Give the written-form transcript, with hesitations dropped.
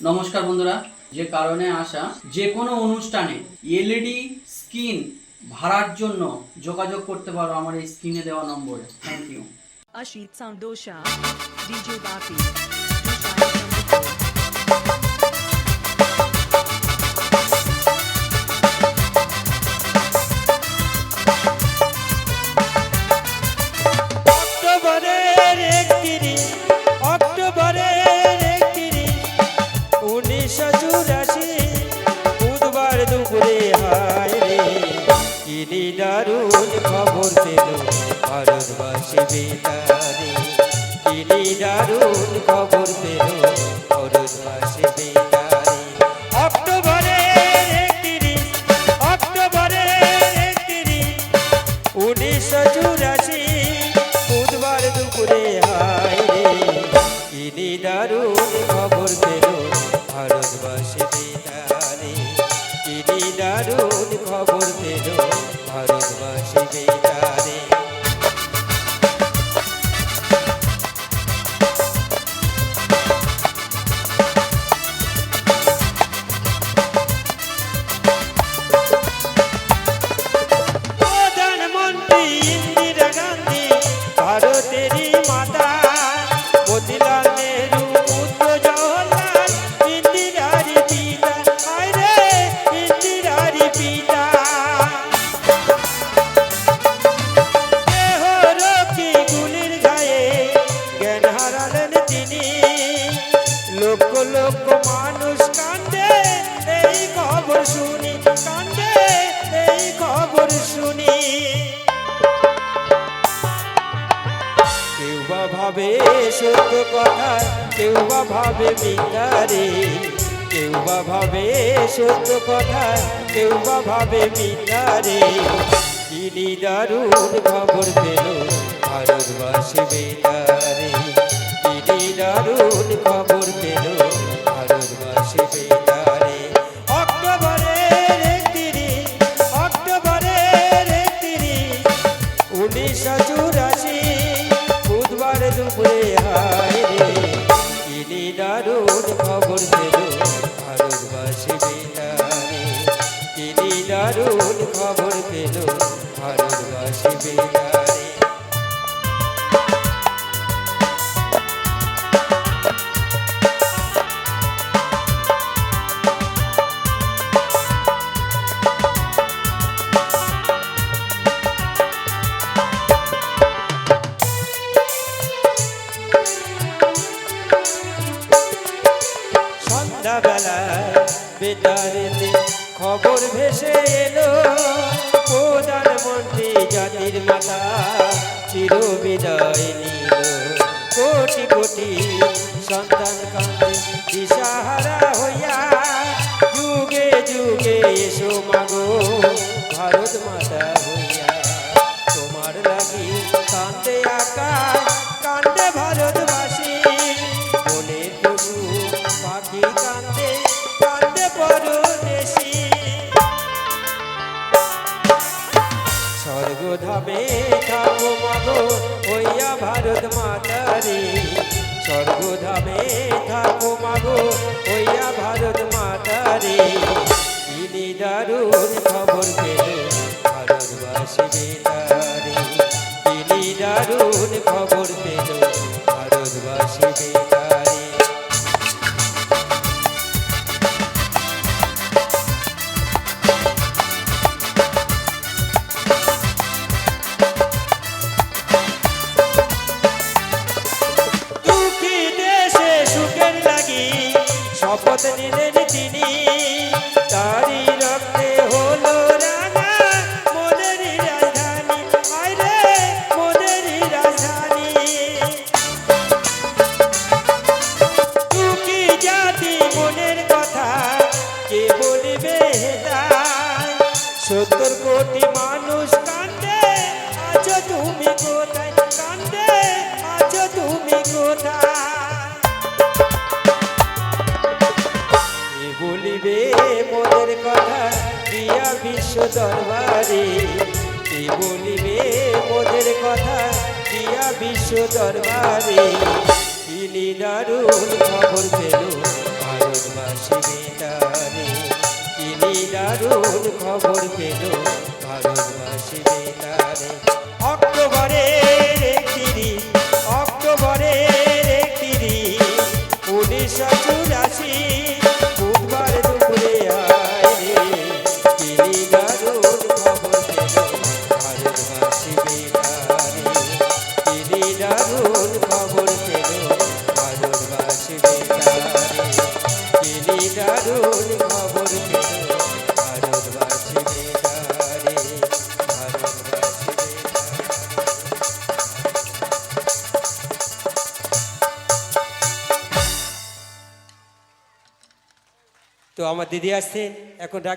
নমস্কার বন্ধুরা, যে কারণে আসা যে কোনো অনুষ্ঠানে এলইডি স্ক্রিন ভাড়ার জন্য যোগাযোগ করতে পারো আমার এই স্ক্রিনে দেওয়া নম্বরে। Thank you. Ashit Soundosha, DJ Baki, বুধবার দুপুরে হায় রে কি দারুণ খবর পেল ভারতবাসী বেতারে, কি দারুণ খবর পেল ভারতবাসী বেতারে। অক্টোবরের 1984 বুধবার দুপুরে হায় রে কি দারুণ খবর পেল ভারতবাসী বেতারে, কি দারুণ খবর পেল ভারতবাসী বেতারে। প্রধানমন্ত্রী ইন্দিরা গান্ধী ভারতেরই মাতা, মতিলাল নেহরু পুত্র জওহরলাল ইন্দিরারই পিতা, হায় রে ইন্দিরারই পিতা। দেহ রক্ষী গুলির গায়ে জ্ঞান হারালেন তিনি, লক্ষ লক্ষ মানুষ কান্দে এই খবর শুনি, কান্দে এই খবর শুনি। কেউ বা ভাবে সত্য কথা, কেউ বা ভাবে মিথ্যা রে, কেউ বা ভাবে সত্য কথা, কেউ বা ভাবে মিথ্যা রে। কি দারুণ খবর পেল ভারতবাসী বেতারে, কি দারুণ খবর পেল ভারতবাসী বেতারে। অক্টোবরের 1984 বুধবার দুপুরে হায় রে কি দারুণ খবর পেল ভারতবাসী বেতারে, কি দারুণ খবর পেল ভারতবাসী বেতারে। সন্ধ্যাবেলায় বেতারেতে খবর ভেসে এলো, প্রধানমন্ত্রী জাতির মাতা চির বিদায় নিল। কোটি কোটি সন্তান কাঁদে দিশাহারা হইয়া, যুগে যুগে এসো মাগো ভারত মাতা হইয়া। তোমার লাগি কান্দে আকাশ, কান্দে ভারতবাসী, বনে পশু পাখি কান্দে, কান্দে পরদেশী। স্বর্গধামে থাকো মাগো হইয়া ভারত মাতারে, স্বর্গধামে থাকো মাগো হইয়া ভারত মাতারে। কি দারুণ খবর পেল ভারতবাসী বেতারে, কি দারুণ খবর পেল ভারতবাসী বেতারে। দুঃখী দেশে সুখের লাগি শপথ নিলেন তিনি, তারি রক্তে হলো রাঙা মোদেরই রাজধানী, হায় রে মোদেরই রাজধানী। দুঃখী জাতি মনের কথা কে বলিবে হেদায়, 70 কোটি মানুষ কান্দে আছো তুমি কোথায়, কান্দে আছো তুমি কোথায়। কে বলিবে মোদের কথা দিয়া বিশ্ব দরবারে, কে বলিবে মোদের কথা দিয়া বিশ্ব দরবারে। কি দারুণ খবর পেল ভারত ভারতবাসী বেতারে কি নিদারুণ খবর পেল ভারতবাসী বেতারে অক্টোবরের 31 অক্টোবরের 31 1984 বুধবার দুপুরে আয় রে কি নিদারুণ খবর পেল ভারতবাসী বেতারে কি নিদারুণ খবর পেল ভারতবাসী বেতারে কি নিদারুণ খবর পেল ভারতবাসী বেতারে ভারতবাসী বেতারে। তো আমার দিদি আসছেন এখন ডাকি।